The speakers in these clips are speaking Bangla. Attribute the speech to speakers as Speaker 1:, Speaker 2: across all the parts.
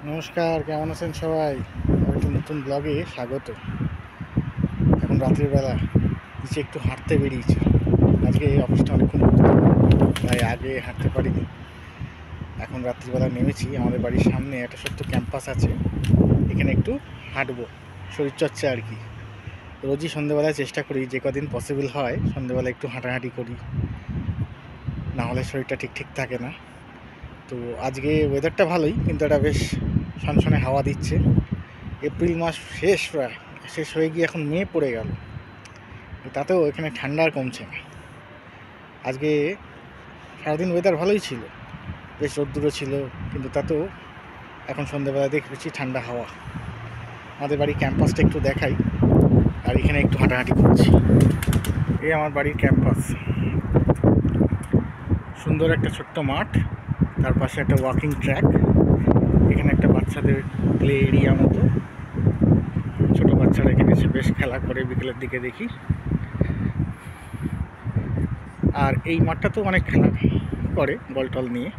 Speaker 1: নমস্কার, কেমন আছেন সবাই? একটা নতুন ব্লগে স্বাগত। এখন রাত্রির বেলা নিচে একটু হাঁটতে বেরিয়েছি। আজকে এই অফিসটা অনেকক্ষণ করতে, তাই আগে হাঁটতে পারিনি। এখন রাত্রিবেলা নেমেছি। আমাদের বাড়ির সামনে একটা ছোট্ট ক্যাম্পাস আছে, এখানে একটু হাঁটবো, শরীরচর্চা আর কি। রোজই সন্ধ্যেবেলায় চেষ্টা করি, যে কদিন পসিবল হয় সন্ধ্যেবেলা একটু হাঁটাহাঁটি করি, না হলে শরীরটা ঠিক থাকে না। তো আজকে ওয়েদারটা ভালোই, কিন্তু এটা বেশ সনসনে হাওয়া দিচ্ছে। এপ্রিল মাস শেষ হয়ে গিয়ে এখন মে পড়ে গেল, তাতেও এখানে ঠান্ডা আর কমছে না। আজকে সারাদিন ওয়েদার ভালোই ছিল, বেশ রোদ্দুরও ছিল, কিন্তু তাতেও এখন সন্ধ্যেবেলা দেখেছি ঠান্ডা হাওয়া। আমাদের বাড়ির ক্যাম্পাসটা একটু দেখাই, আর এখানে একটু হাঁটাহাঁটি করছি। এই আমার বাড়ির ক্যাম্পাস, সুন্দর একটা ছোট্ট মাঠ, তার পাশে একটা ওয়াকিং ট্র্যাক। এখানে একটা বাচ্চাদের প্লে এরিয়া মতো, ছোটো বাচ্চারা এখানে এসে বেশ খেলা করে, বিকেলের দিকে দেখি। আর এই মাঠটা তো অনেক খেলা করে বল টল নিয়ে।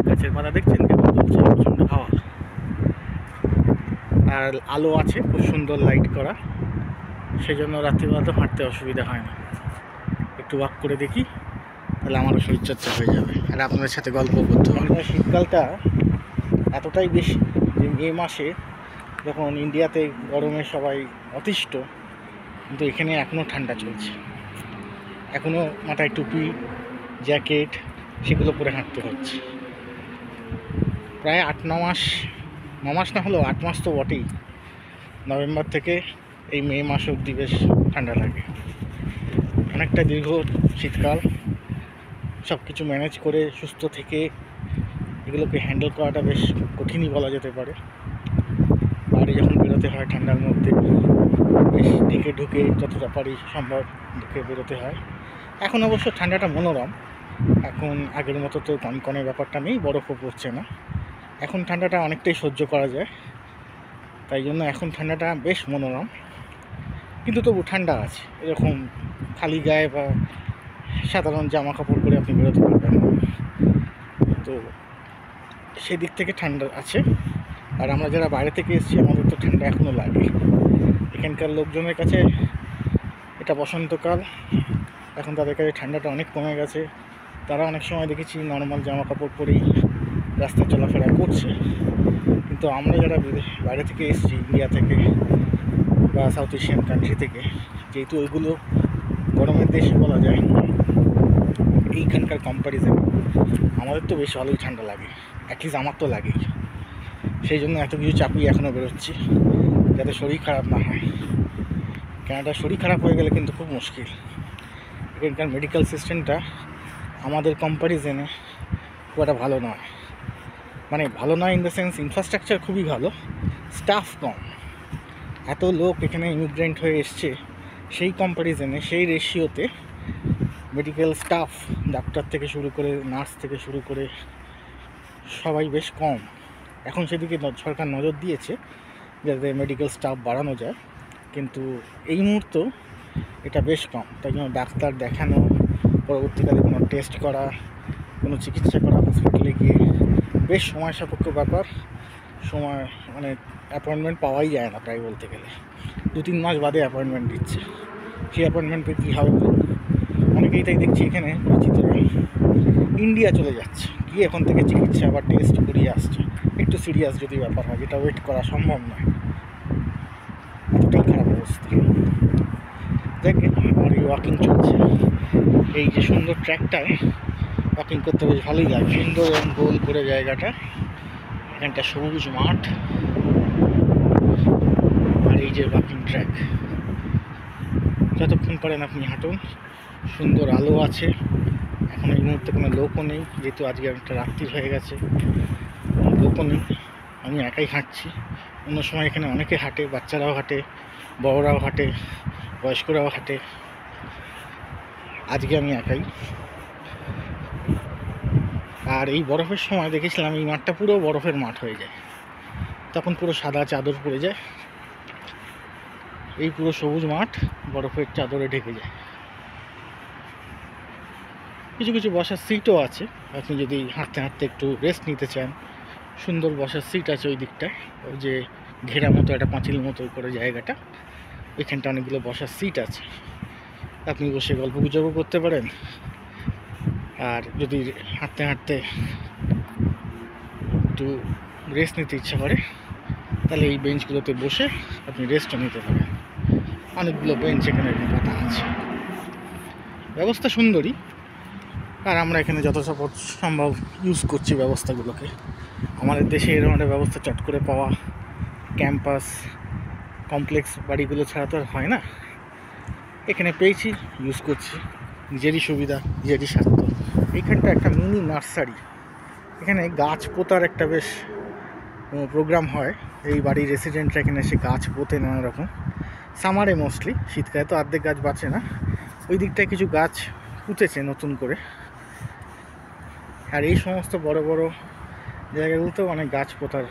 Speaker 1: গাছের পাতা দেখছেন কেমন চলছে, প্রচণ্ড হাওয়া, আর আলো আছে খুব সুন্দর লাইট করা, সেই জন্য রাত্রিবেলা তো হাঁটতে অসুবিধা হয় না। একটু ওয়াক করে দেখি, তাহলে আমারও শরীরচর্চা হয়ে যাবে আর আপনাদের সাথে গল্প করতে হবে। শীতকালটা এতটাই বেশি যে মে মাসে যখন ইন্ডিয়াতে গরমে সবাই অতিষ্ঠ, কিন্তু এখানে এখনও ঠান্ডা চলছে। এখনও মাথায় টুপি, জ্যাকেট সেগুলো পরে হাঁটতে হচ্ছে। প্রায় 8-9 মাস, 9 মাস না হলেও 8 মাস তো বটেই। নভেম্বর থেকে এই মে মাস অবধি বেশ ঠান্ডা লাগে। অনেকটা দীর্ঘ শীতকাল, সব কিছু ম্যানেজ করে সুস্থ থেকে এগুলোকে হ্যান্ডেল করাটা বেশ কঠিনই বলা যেতে পারে। বাইরে যখন বেরোতে হয় ঠান্ডার মধ্যে, বেশ ঢুকে যতটা পারি সম্ভব ঢুকে বেরোতে হয়। এখন অবশ্য ঠান্ডাটা মনোরম, এখন আগের মতো তো কনকনে ব্যাপারটা নেই, বরফও পড়ছে না। এখন ঠান্ডাটা অনেকটাই সহ্য করা যায়, তাই জন্য এখন ঠান্ডাটা বেশ মনোরম। কিন্তু তবু ঠান্ডা আছে, এরকম খালি গায়ে বা সাধারণ জামা কাপড় পরে আপনি বেরোতে পারবেন না। তো সেদিক থেকে ঠান্ডা আছে। আর আমরা যারা বাইরে থেকে এসেছি, আমাদের তো ঠান্ডা এখনও লাগে। এখানকার লোকজনের কাছে এটা বসন্তকাল, এখন তাদের কাছে ঠান্ডাটা অনেক কমে গেছে। তারা অনেক সময় দেখেছি নর্মাল জামা কাপড় পরেই রাস্তায় চলাফেরা করছে। কিন্তু আমরা যারা বাইরে থেকে এসেছি, ইন্ডিয়া থেকে বা সাউথ এশিয়ান কান্ট্রি থেকে, যেহেতু ওইগুলো গরমের দেশ বলা যায়, এইখানকার কম্প্যারিজন আমাদের তো বেশ ভালোই ঠান্ডা লাগে, অ্যাটলিস্ট আমার তো লাগেই। সেই জন্য এত কিছু চাপিয়ে এখনও বেরোচ্ছি, যাতে শরীর খারাপ না হয়। কেননা শরীর খারাপ হয়ে গেলে কিন্তু খুব মুশকিল। এখানকার মেডিকেল সিস্টেমটা আমাদের কম্প্যারিজনে খুব একটা ভালো নয়। মানে ভালো নয় ইন দ্য সেন্স, ইনফ্রাস্ট্রাকচার খুবই ভালো, স্টাফ কম। এত লোক এখানে ইমিগ্রেন্ট হয়ে এসছে, সেই কম্প্যারিজনে, সেই রেশিওতে মেডিকেল স্টাফ, ডাক্তার থেকে শুরু করে নার্স থেকে শুরু করে সবাই বেশ কম। এখন সেদিকে সরকার নজর দিয়েছে যাতে মেডিকেল স্টাফ বাড়ানো যায়, কিন্তু এই মুহূর্তে এটা বেশ কম। তাই জন্য ডাক্তার দেখানো, পরবর্তীকালে কোনো টেস্ট করা, কোনো চিকিৎসা করা, হসপিটালে গিয়ে বেশ সময় সাপেক্ষ ব্যাপার। সময় মানে অ্যাপয়েন্টমেন্ট পাওয়াই যায় না প্রায় বলতে গেলে, 2-3 মাস বাদে অ্যাপয়েন্টমেন্ট দিচ্ছে। সেই অ্যাপয়েন্টমেন্ট পেয়ে কী হবে? অনেকেই তাই দেখছি এখানে পরিচিতরা ইন্ডিয়া চলে যাচ্ছে, গিয়ে এখন থেকে চিকিৎসা বা টেস্ট করিয়ে আসছে। একটু সিরিয়াস যদি ব্যাপার হয়, যেটা ওয়েট করা সম্ভব নয়, এতটাই খারাপ অবস্থা। দেখে আমার এই ওয়াকিং চলছে, এই যে সুন্দর ট্র্যাকটায় ওয়াকিং করতে বেশ ভালোই লাগে। সুন্দর এবং গোল করে জায়গাটা, এখানটা সবুজ মাঠ, আর এই যে ওয়াকিং ট্র্যাক। যতক্ষণ পারেন আপনি হাঁটুন, সুন্দর আলো আছে। এখন এই মুহূর্তে কোনো লোকও নেই, যেহেতু আজকে একটা রাত্রি হয়ে গেছে, লোকও নেই, আমি একাই হাঁটছি। অন্য সময় এখানে অনেকে হাঁটে, বাচ্চারাও হাঁটে, বড়রাও হাঁটে, বয়স্করাও হাঁটে। আজকে আমি একাই। আর এই বরফের সময় দেখেছিলাম এই মাঠটা পুরো বরফের মাঠ হয়ে যায়, তখন পুরো সাদা চাদর পড়ে যায়, এই পুরো সবুজ মাঠ বরফের চাদরে ঢেকে যায়। কিছু কিছু বসার সিটও আছে। আপনি যদি হাঁটতে হাঁটতে একটু রেস্ট নিতে চান, সুন্দর বসার সিট আছে ওই দিকটায়। ওই যে ঘেরা মতো একটা পাঁচিল মতো করে জায়গাটা, ওইখানটা অনেকগুলো বসার সিট আছে। আপনি বসে গল্প গুজবও করতে পারেন। আর যদি হাঁটতে হাঁটতে একটু রেস্ট নিতে ইচ্ছা করে, তাহলে এই বেঞ্চগুলোতে বসে আপনি রেস্টও নিতে পারেন। অনেকগুলো বেঞ্চ এখানে পাতা আছে, ব্যবস্থা সুন্দরী। আর আমরা এখানে যত সম্ভব ইউজ করছি ব্যবস্থাগুলোকে। আমাদের দেশে এরকম একটা ব্যবস্থা চট করে পাওয়া, ক্যাম্পাস কমপ্লেক্স বাড়িগুলো ছাড়া তো আর হয় না। এখানে পেয়েছি, ইউজ করছি, নিজেরই সুবিধা, নিজেরই স্বার্থ। এইখানটা একটা মিনি নার্সারি, এখানে গাছ পোতার একটা বেশ প্রোগ্রাম হয়। এই বাড়ির রেসিডেন্টরা এখানে এসে গাছ পোতে নানা রকম, সামারে মোস্টলি, শীতকালে তো অর্ধেক গাছ বাঁচে না। ওই দিকটায় কিছু গাছ পুঁতেছে নতুন করে। আর এই সমস্ত বড় বড় জায়গাগুলোতেও অনেক গাছ পোতার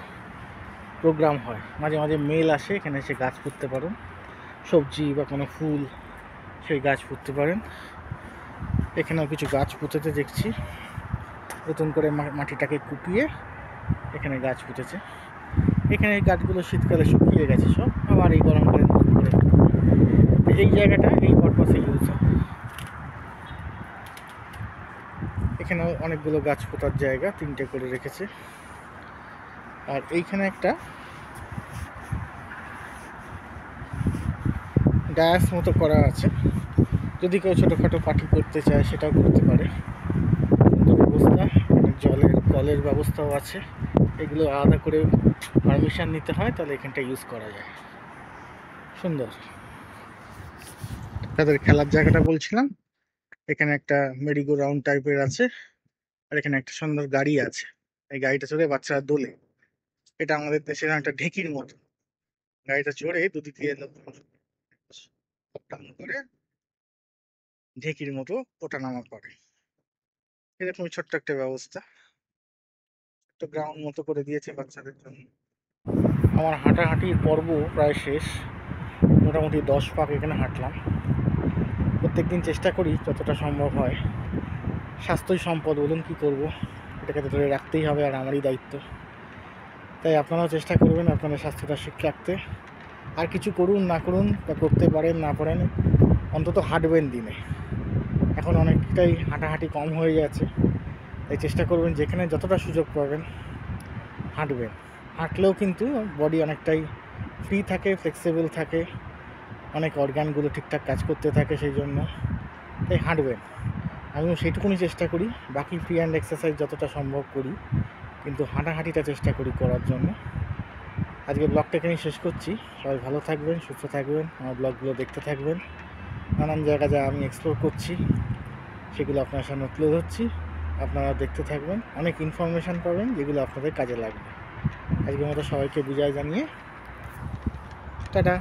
Speaker 1: প্রোগ্রাম হয়। মাঝে মাঝে মেল আসে, এখানে এসে গাছ পুঁততে পারেন, সবজি বা কোনো ফুল, সেই গাছ পুঁততে পারেন। এখানেও কিছু গাছ পুঁতেতে দেখছি, নতুন করে মাটিটাকে কুপিয়ে এখানে গাছ পুঁতেছে। এখানে এই গাছগুলো শীতকালে শুকিয়ে গেছে সব, আবার এই গরমকালে নতুন করে এই জায়গাটা এই পারপাসে ইউজ হয়। এখানেও অনেকগুলো গাছ পোতার জায়গা, 3টে করে রেখেছে। আর এইখানে একটা ডায়াস মতো করা আছে, যদি কেউ ছোটোখাটো পার্টি করতে চায় সেটাও করতে পারে। সুন্দর ব্যবস্থা, জলের কলের ব্যবস্থাও আছে। এগুলো আলাদা করে পারমিশন নিতে হয়, তাহলে এখানটা ইউজ করা যায়। সুন্দর। তাদের খেলার জায়গাটা বলছিলাম, এখানে একটা মেরিগো রাউন্ড টাইপের আছে। আর এখানে একটা সুন্দর গাড়ি আছে, এই গাড়িটা চড়ে বাচ্চারা দোলে। এটা আমাদের দেশের একটা ঢেকির মতো, গাড়িটা চড়ে দুদিক দিয়ে করে ঢেকির মতো ওঠানামা করে। এরকমই ছোট্ট একটা ব্যবস্থা, একটা গ্রাউন্ড মতো করে দিয়েছে বাচ্চাদের জন্য। আমার হাঁটাহাঁটির পর্ব প্রায় শেষ, মোটামুটি 10 পাক এখানে হাঁটলাম। প্রত্যেকদিন চেষ্টা করি যতটা সম্ভব হয়, স্বাস্থ্যই সম্পদ বলুন, কী করব, এটাকে তো ধরে রাখতেই হবে, আর আমারই দায়িত্ব। তাই আপনারাও চেষ্টা করবেন আপনাদের স্বাস্থ্যটা ঠিক রাখতে। আর কিছু করুন না করুন, বা করতে পারেন না পারেন, অন্তত হাঁটবেন দিনে। এখন অনেকটাই হাঁটাহাঁটি কম হয়ে যাচ্ছে, তাই চেষ্টা করবেন যেখানে যতটা সুযোগ পাবেন হাঁটবেন। হাঁটলেও কিন্তু বডি অনেকটাই ফ্রি থাকে, ফ্লেক্সিবল থাকে, অনেক অর্গানগুলো ঠিকঠাক কাজ করতে থাকে, সেই জন্য তাই হাঁটবেন। আমিও সেইটুকুনি চেষ্টা করি, বাকি ফ্রি হ্যান্ড এক্সারসাইজ যতটা সম্ভব করি, কিন্তু হাঁটাহাঁটিটা চেষ্টা করি করার জন্য। আজকে ব্লগটা এখানেই শেষ করছি। সবাই ভালো থাকবেন, সুস্থ থাকবেন, আমার ব্লগগুলো দেখতে থাকবেন। নানান জায়গা যা আমি এক্সপ্লোর করছি সেগুলো আপনার সামনে তুলে ধরছি, আপনারা দেখতে থাকবেন। অনেক ইনফরমেশান পাবেন যেগুলো আপনাদের কাজে লাগবে। আজকের মতো সবাইকে বিদায় জানিয়ে টাটা।